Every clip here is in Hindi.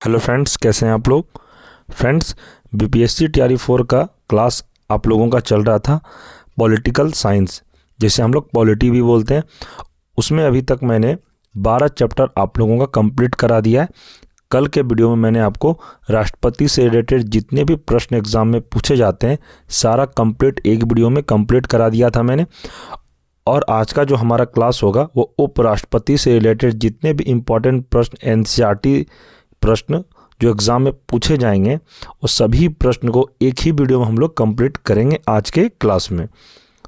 हेलो फ्रेंड्स, कैसे हैं आप लोग। फ्रेंड्स, बीपीएससी टीआरई 4 का क्लास आप लोगों का चल रहा था पॉलिटिकल साइंस, जिसे हम लोग पॉलिटी भी बोलते हैं। उसमें अभी तक मैंने 12 चैप्टर आप लोगों का कंप्लीट करा दिया है। कल के वीडियो में मैंने आपको राष्ट्रपति से रिलेटेड जितने भी प्रश्न एग्जाम में पूछे जाते हैं सारा कंप्लीट एक वीडियो में कंप्लीट करा दिया था मैंने। और आज का जो हमारा क्लास होगा वो उपराष्ट्रपति से रिलेटेड जितने भी इम्पोर्टेंट प्रश्न एनसीईआरटी प्रश्न जो एग्ज़ाम में पूछे जाएंगे वो सभी प्रश्न को एक ही वीडियो में हम लोग कंप्लीट करेंगे आज के क्लास में।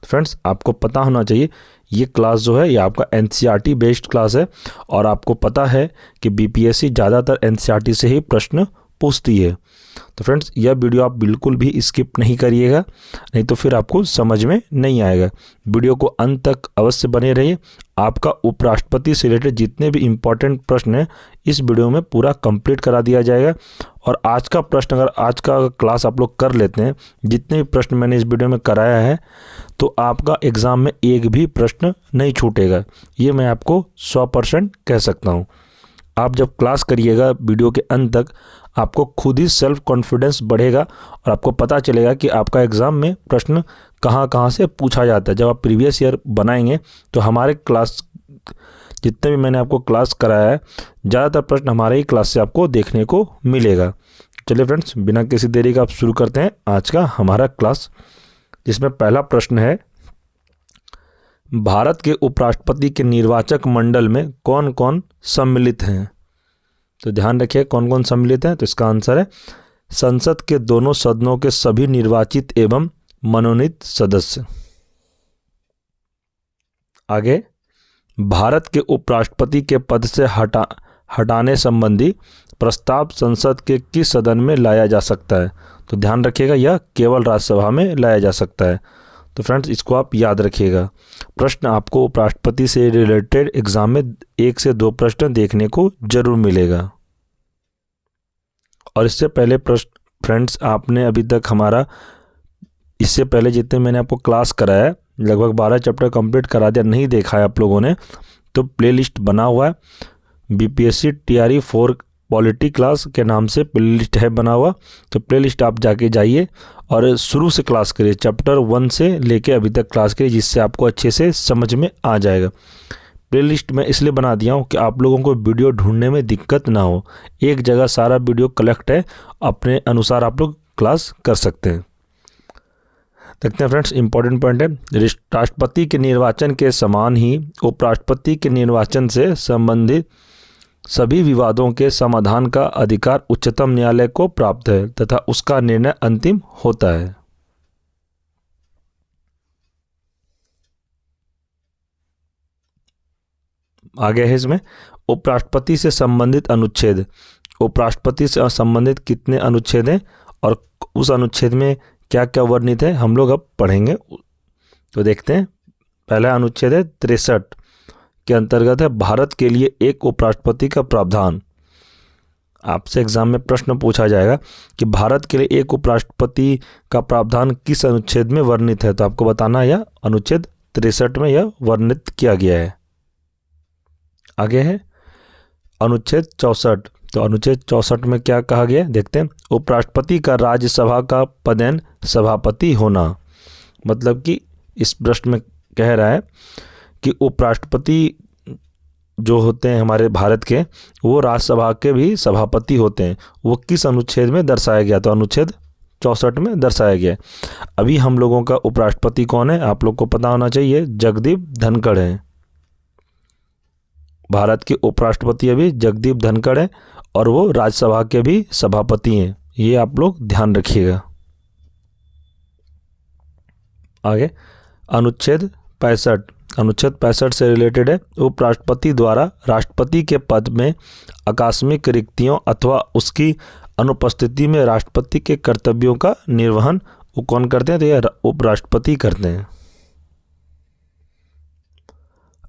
फ्रेंड्स, आपको पता होना चाहिए ये क्लास जो है ये आपका एनसीईआरटी बेस्ड क्लास है और आपको पता है कि बीपीएससी ज़्यादातर एनसीईआरटी से ही प्रश्न पूछती है। तो फ्रेंड्स, यह वीडियो आप बिल्कुल भी स्किप नहीं करिएगा, नहीं तो फिर आपको समझ में नहीं आएगा। वीडियो को अंत तक अवश्य बने रहिए। आपका उपराष्ट्रपति से रिलेटेड जितने भी इम्पोर्टेंट प्रश्न हैं इस वीडियो में पूरा कंप्लीट करा दिया जाएगा। और आज का प्रश्न अगर आज का क्लास आप लोग कर लेते हैं, जितने भी प्रश्न मैंने इस वीडियो में कराया है, तो आपका एग्ज़ाम में एक भी प्रश्न नहीं छूटेगा। ये मैं आपको 100% कह सकता हूँ। आप जब क्लास करिएगा वीडियो के अंत तक आपको खुद ही सेल्फ कॉन्फिडेंस बढ़ेगा और आपको पता चलेगा कि आपका एग्ज़ाम में प्रश्न कहाँ कहाँ से पूछा जाता है। जब आप प्रीवियस ईयर बनाएंगे तो हमारे क्लास जितने भी मैंने आपको क्लास कराया है ज़्यादातर प्रश्न हमारे ही क्लास से आपको देखने को मिलेगा। चलिए फ्रेंड्स, बिना किसी देरी का आप शुरू करते हैं आज का हमारा क्लास, जिसमें पहला प्रश्न है, भारत के उपराष्ट्रपति के निर्वाचक मंडल में कौन कौन सम्मिलित हैं। तो ध्यान रखिए कौन कौन सम्मिलित हैं। तो इसका आंसर है संसद के दोनों सदनों के सभी निर्वाचित एवं मनोनीत सदस्य। आगे, भारत के उपराष्ट्रपति के पद से हटाने संबंधी प्रस्ताव संसद के किस सदन में लाया जा सकता है। तो ध्यान रखिएगा यह केवल राज्यसभा में लाया जा सकता है। तो फ्रेंड्स, इसको आप याद रखिएगा। प्रश्न आपको उपराष्ट्रपति से रिलेटेड एग्जाम में 1 से 2 प्रश्न देखने को जरूर मिलेगा। और इससे पहले प्रश्न फ्रेंड्स, आपने अभी तक हमारा इससे पहले जितने मैंने आपको क्लास कराया है लगभग 12 चैप्टर कंप्लीट करा दिया, नहीं देखा है आप लोगों ने तो प्लेलिस्ट बना हुआ है बीपीएससी टीआरई 4 पॉलिटी क्लास के नाम से प्लेलिस्ट है बना हुआ। तो प्लेलिस्ट आप जाके जाइए और शुरू से क्लास करिए, चैप्टर 1 से लेके अभी तक क्लास करिए, जिससे आपको अच्छे से समझ में आ जाएगा। प्लेलिस्ट मैं इसलिए बना दिया हूँ कि आप लोगों को वीडियो ढूंढने में दिक्कत ना हो, एक जगह सारा वीडियो कलेक्ट है, अपने अनुसार आप लोग क्लास कर सकते हैं। देखते हैं फ्रेंड्स, इंपॉर्टेंट पॉइंट है, राष्ट्रपति के निर्वाचन के समान ही उपराष्ट्रपति के निर्वाचन से संबंधित सभी विवादों के समाधान का अधिकार उच्चतम न्यायालय को प्राप्त है तथा उसका निर्णय अंतिम होता है। आगे है इसमें उपराष्ट्रपति से संबंधित अनुच्छेद। उपराष्ट्रपति से संबंधित कितने अनुच्छेद हैं और उस अनुच्छेद में क्या क्या वर्णित है हम लोग अब पढ़ेंगे। तो देखते हैं, पहला अनुच्छेद है 63 के अंतर्गत है भारत के लिए एक उपराष्ट्रपति का प्रावधान। आपसे एग्जाम में प्रश्न पूछा जाएगा कि भारत के लिए एक उपराष्ट्रपति का प्रावधान किस अनुच्छेद में वर्णित है, तो आपको बताना यह अनुच्छेद 63 में यह वर्णित किया गया है। आगे है अनुच्छेद 64। तो अनुच्छेद 64 में क्या कहा गया देखते हैं, उपराष्ट्रपति का राज्यसभा का पदेन सभापति होना। मतलब कि इस प्रश्न में कह रहा है कि उपराष्ट्रपति जो होते हैं हमारे भारत के वो राज्यसभा के भी सभापति होते हैं। वो किस अनुच्छेद में दर्शाया गया, तो अनुच्छेद 64 में दर्शाया गया। अभी हम लोगों का उपराष्ट्रपति कौन है आप लोग को पता होना चाहिए, जगदीप धनखड़ हैं। भारत के उपराष्ट्रपति अभी जगदीप धनखड़ हैं और वो राज्यसभा के भी सभापति हैं, ये आप लोग ध्यान रखिएगा। आगे अनुच्छेद 65। अनुच्छेद 65 से रिलेटेड है, उपराष्ट्रपति द्वारा राष्ट्रपति के पद में आकस्मिक रिक्तियों अथवा उसकी अनुपस्थिति में राष्ट्रपति के कर्तव्यों का निर्वहन वो कौन करते हैं, तो यह उपराष्ट्रपति करते हैं।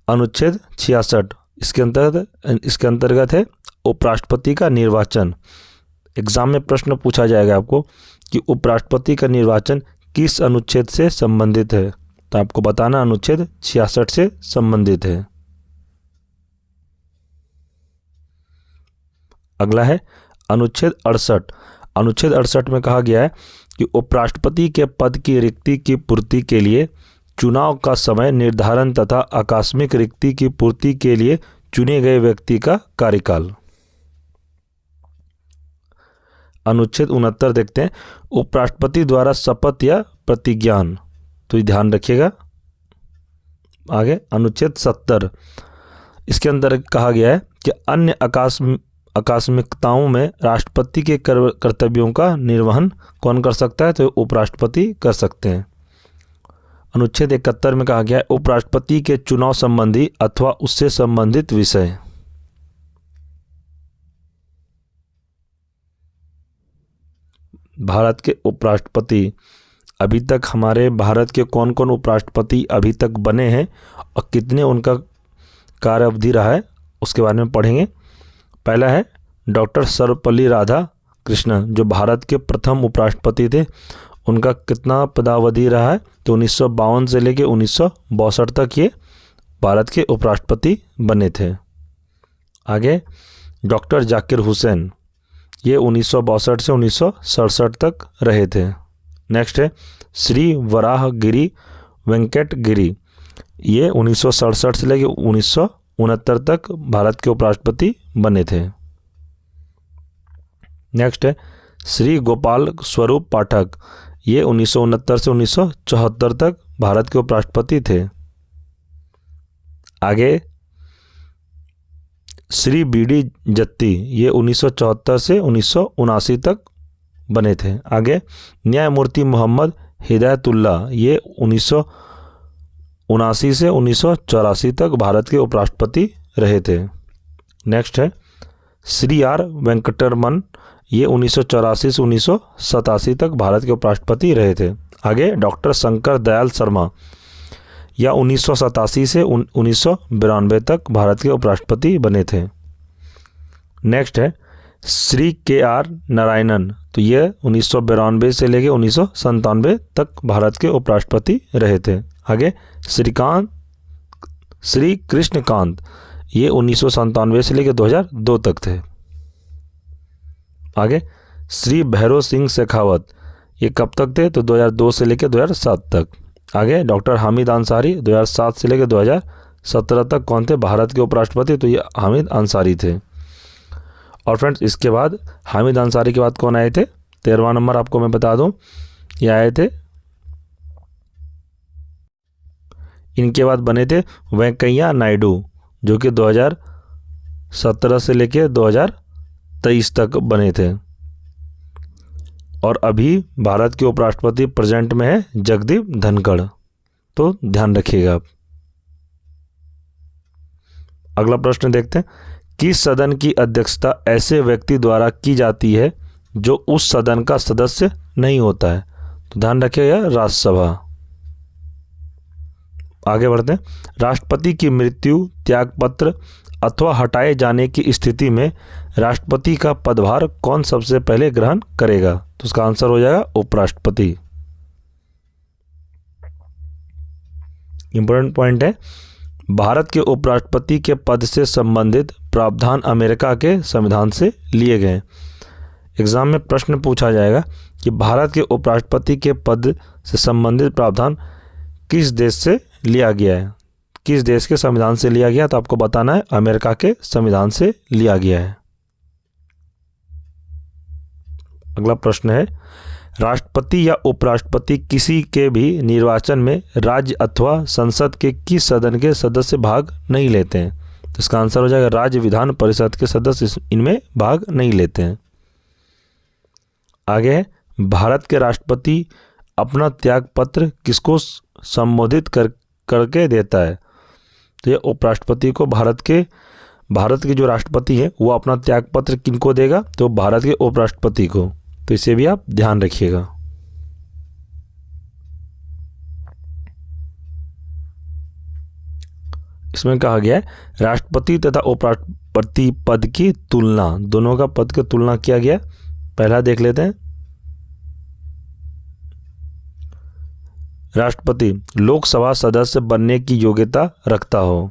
अनुच्छेद 66 इसके अंतर्गत है उपराष्ट्रपति का निर्वाचन। एग्जाम में प्रश्न पूछा जाएगा आपको कि उपराष्ट्रपति का निर्वाचन किस अनुच्छेद से संबंधित है, तो आपको बताना अनुच्छेद 66 से संबंधित है। अगला है अनुच्छेद 68 में कहा गया है कि उपराष्ट्रपति के पद की रिक्ति की पूर्ति के लिए चुनाव का समय निर्धारण तथा आकस्मिक रिक्ति की पूर्ति के लिए चुने गए व्यक्ति का कार्यकाल। अनुच्छेद 69 देखते हैं, उपराष्ट्रपति द्वारा शपथ या प्रतिज्ञान, तो ये ध्यान रखिएगा। आगे अनुच्छेद 70, इसके अंदर कहा गया है कि अन्य आकस्मिकताओं में राष्ट्रपति के कर्तव्यों का निर्वहन कौन कर सकता है, तो उपराष्ट्रपति कर सकते हैं। अनुच्छेद 71 में कहा गया है, उपराष्ट्रपति के चुनाव संबंधी अथवा उससे संबंधित विषय। भारत के उपराष्ट्रपति, अभी तक हमारे भारत के कौन कौन उपराष्ट्रपति अभी तक बने हैं और कितने उनका कार्य अवधि रहा है, उसके बारे में पढ़ेंगे। पहला है डॉक्टर सर्वपल्ली राधाकृष्णन, जो भारत के प्रथम उपराष्ट्रपति थे। उनका कितना पदावधि रहा है, तो 1952 से लेकर 1962 तक ये भारत के उपराष्ट्रपति बने थे। आगे डॉक्टर जाकिर हुसैन, ये 1962 से 1967 तक रहे थे। नेक्स्ट है श्री वराहगिरी वेंकट गिरी, ये 1967 से लेकर 1969 तक भारत के उपराष्ट्रपति बने थे। नेक्स्ट है श्री गोपाल स्वरूप पाठक, ये 1969 से 1974 तक भारत के उपराष्ट्रपति थे। आगे श्री बीडी जत्ती, ये 1974 से 1979 तक बने थे। आगे न्यायमूर्ति मोहम्मद हिदायतुल्ला, ये 1979 से 1984 तक भारत के उपराष्ट्रपति रहे थे। नेक्स्ट है श्री आर वेंकटरमन, ये 1984 से 1987 तक भारत के उपराष्ट्रपति रहे थे। आगे डॉक्टर शंकर दयाल शर्मा, या 1987 से 1992 तक भारत के उपराष्ट्रपति बने थे। नेक्स्ट है श्री के आर नारायणन, तो ये 1992 से लेकर 1997 तक भारत के उपराष्ट्रपति रहे थे। आगे श्री कृष्णकांत, ये 1997 से लेकर 2002 तक थे। आगे श्री भैरव सिंह शेखावत, ये कब तक थे, तो 2002 से लेकर 2007 तक। आगे डॉक्टर हामिद अंसारी, 2007 से लेकर 2017 तक कौन थे, भारत के उपराष्ट्रपति, तो ये हामिद अंसारी थे। और फ्रेंड्स इसके बाद हामिद अंसारी के बाद कौन आए थे, 13वां नंबर आपको मैं बता दूं, ये आए थे, इनके बाद बने थे वेंकैया नायडू, जो कि 2017 से लेकर 2023 तक बने थे। और अभी भारत के उपराष्ट्रपति प्रेजेंट में है जगदीप धनखड़, तो ध्यान रखिएगा आप। अगला प्रश्न देखते हैं, किस सदन की अध्यक्षता ऐसे व्यक्ति द्वारा की जाती है जो उस सदन का सदस्य नहीं होता है, तो ध्यान रखिएगा राज्यसभा। आगे बढ़ते हैं, राष्ट्रपति की मृत्यु, त्यागपत्र अथवा हटाए जाने की स्थिति में राष्ट्रपति का पदभार कौन सबसे पहले ग्रहण करेगा, तो उसका आंसर हो जाएगा उपराष्ट्रपति। इंपॉर्टेंट पॉइंट है, भारत के उपराष्ट्रपति के पद से संबंधित प्रावधान अमेरिका के संविधान से लिए गए। एग्जाम में प्रश्न पूछा जाएगा कि भारत के उपराष्ट्रपति के पद से संबंधित प्रावधान किस देश से लिया गया है, किस देश के संविधान से लिया गया, तो आपको बताना है अमेरिका के संविधान से लिया गया है। अगला प्रश्न है, राष्ट्रपति या उपराष्ट्रपति किसी के भी निर्वाचन में राज्य अथवा संसद के किस सदन के सदस्य भाग नहीं लेते हैं, तो इसका आंसर हो जाएगा राज्य विधान परिषद के सदस्य इनमें भाग नहीं लेते हैं। आगे है, भारत के राष्ट्रपति अपना त्याग पत्र किसको संबोधित करके देता है, तो ये उपराष्ट्रपति को भारत के जो राष्ट्रपति है वो अपना त्याग पत्र किनको देगा, तो भारत के उपराष्ट्रपति को, तो इसे भी आप ध्यान रखिएगा। इसमें कहा गया है राष्ट्रपति तथा उपराष्ट्रपति पद की तुलना, दोनों का पद की तुलना किया गया। पहला देख लेते हैं, राष्ट्रपति लोकसभा सदस्य बनने की योग्यता रखता हो,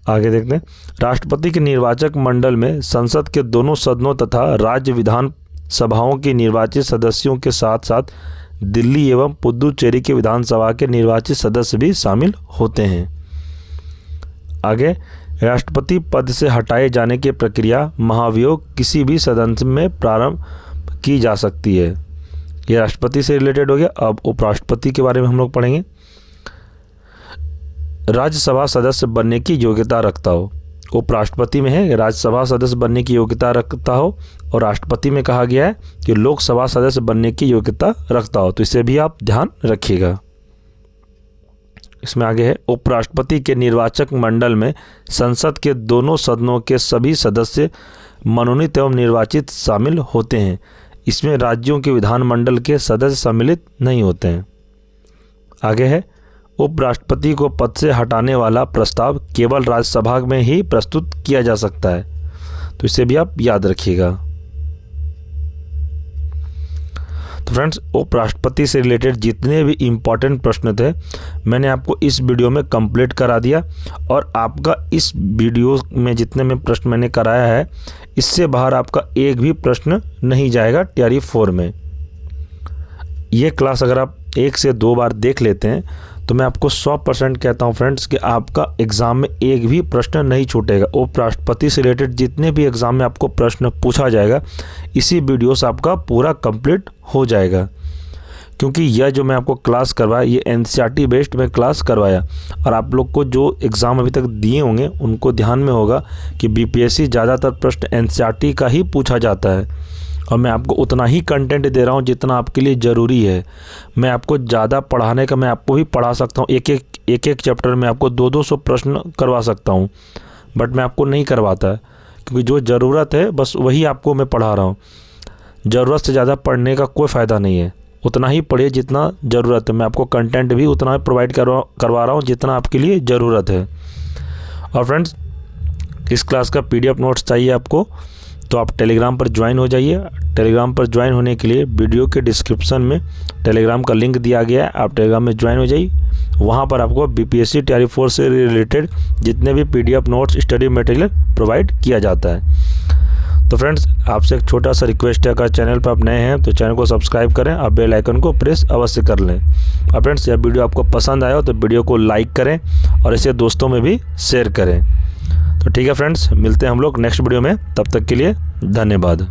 आगे देखते हैं। राष्ट्रपति के निर्वाचक मंडल में संसद के दोनों सदनों तथा राज्य विधान सभाओं के निर्वाचित सदस्यों के साथ साथ दिल्ली एवं पुदुचेरी के विधानसभा के निर्वाचित सदस्य भी शामिल होते हैं। आगे, राष्ट्रपति पद से हटाए जाने की प्रक्रिया महाभियोग किसी भी सदन में प्रारंभ की जा सकती है। ये राष्ट्रपति से रिलेटेड हो गया। अब उपराष्ट्रपति के बारे में हम लोग पढ़ेंगे। राज्यसभा सदस्य बनने की योग्यता रखता हो। उपराष्ट्रपति में है राज्यसभा सदस्य बनने की योग्यता रखता हो, और राष्ट्रपति में कहा गया है कि लोकसभा सदस्य बनने की योग्यता रखता हो। तो इसे भी आप ध्यान रखिएगा। इसमें आगे है, उपराष्ट्रपति के निर्वाचक मंडल में संसद के दोनों सदनों के सभी सदस्य मनोनीत एवं निर्वाचित शामिल होते हैं। इसमें राज्यों के विधानमंडल के सदस्य सम्मिलित नहीं होते हैं। आगे है, उपराष्ट्रपति को पद से हटाने वाला प्रस्ताव केवल राज्यसभा में ही प्रस्तुत किया जा सकता है। तो इसे भी आप याद रखिएगा। तो फ्रेंड्स, उपराष्ट्रपति से रिलेटेड जितने भी इम्पॉर्टेंट प्रश्न थे मैंने आपको इस वीडियो में कंप्लीट करा दिया, और आपका इस वीडियो में जितने में प्रश्न मैंने कराया है इससे बाहर आपका एक भी प्रश्न नहीं जाएगा TRE 4 में। ये क्लास अगर आप 1 से 2 बार देख लेते हैं तो मैं आपको 100% कहता हूँ फ्रेंड्स कि आपका एग्ज़ाम में एक भी प्रश्न नहीं छूटेगा। उपराष्ट्रपति से रिलेटेड जितने भी एग्ज़ाम में आपको प्रश्न पूछा जाएगा इसी वीडियो से आपका पूरा कंप्लीट हो जाएगा, क्योंकि यह जो मैं आपको क्लास करवाया ये NCERT बेस्ड में क्लास करवाया। और आप लोग को जो एग्ज़ाम अभी तक दिए होंगे उनको ध्यान में होगा कि BPSC ज़्यादातर प्रश्न NCERT का ही पूछा जाता है, और मैं आपको उतना ही कंटेंट दे रहा हूँ जितना आपके लिए ज़रूरी है। मैं आपको ज़्यादा पढ़ाने का मैं आपको भी पढ़ा सकता हूँ, एक चैप्टर में आपको 200 प्रश्न करवा सकता हूँ, बट मैं आपको नहीं करवाता, क्योंकि जो ज़रूरत है बस वही आपको मैं पढ़ा रहा हूँ। ज़रूरत से ज़्यादा पढ़ने का कोई फ़ायदा नहीं है, उतना ही पढ़िए जितना ज़रूरत है। मैं आपको कंटेंट भी उतना प्रोवाइड करवा रहा हूँ जितना आपके लिए ज़रूरत है। और फ्रेंड्स, इस क्लास का PDF नोट्स चाहिए आपको तो आप टेलीग्राम पर ज्वाइन हो जाइए। टेलीग्राम पर ज्वाइन होने के लिए वीडियो के डिस्क्रिप्शन में टेलीग्राम का लिंक दिया गया है, आप टेलीग्राम में ज्वाइन हो जाइए। वहाँ पर आपको BPSC TRE 4 से रिलेटेड जितने भी PDF notes, study material provide किया जाता है। तो फ्रेंड्स, आपसे एक छोटा सा रिक्वेस्ट है, अगर चैनल पर आप नए हैं तो चैनल को सब्सक्राइब करें और बेल आइकन को प्रेस अवश्य कर लें। और फ्रेंड्स, यह वीडियो आपको पसंद आया हो तो वीडियो को लाइक करें और इसे दोस्तों में भी शेयर करें। तो ठीक है फ्रेंड्स, मिलते हैं हम लोग नेक्स्ट वीडियो में। तब तक के लिए धन्यवाद।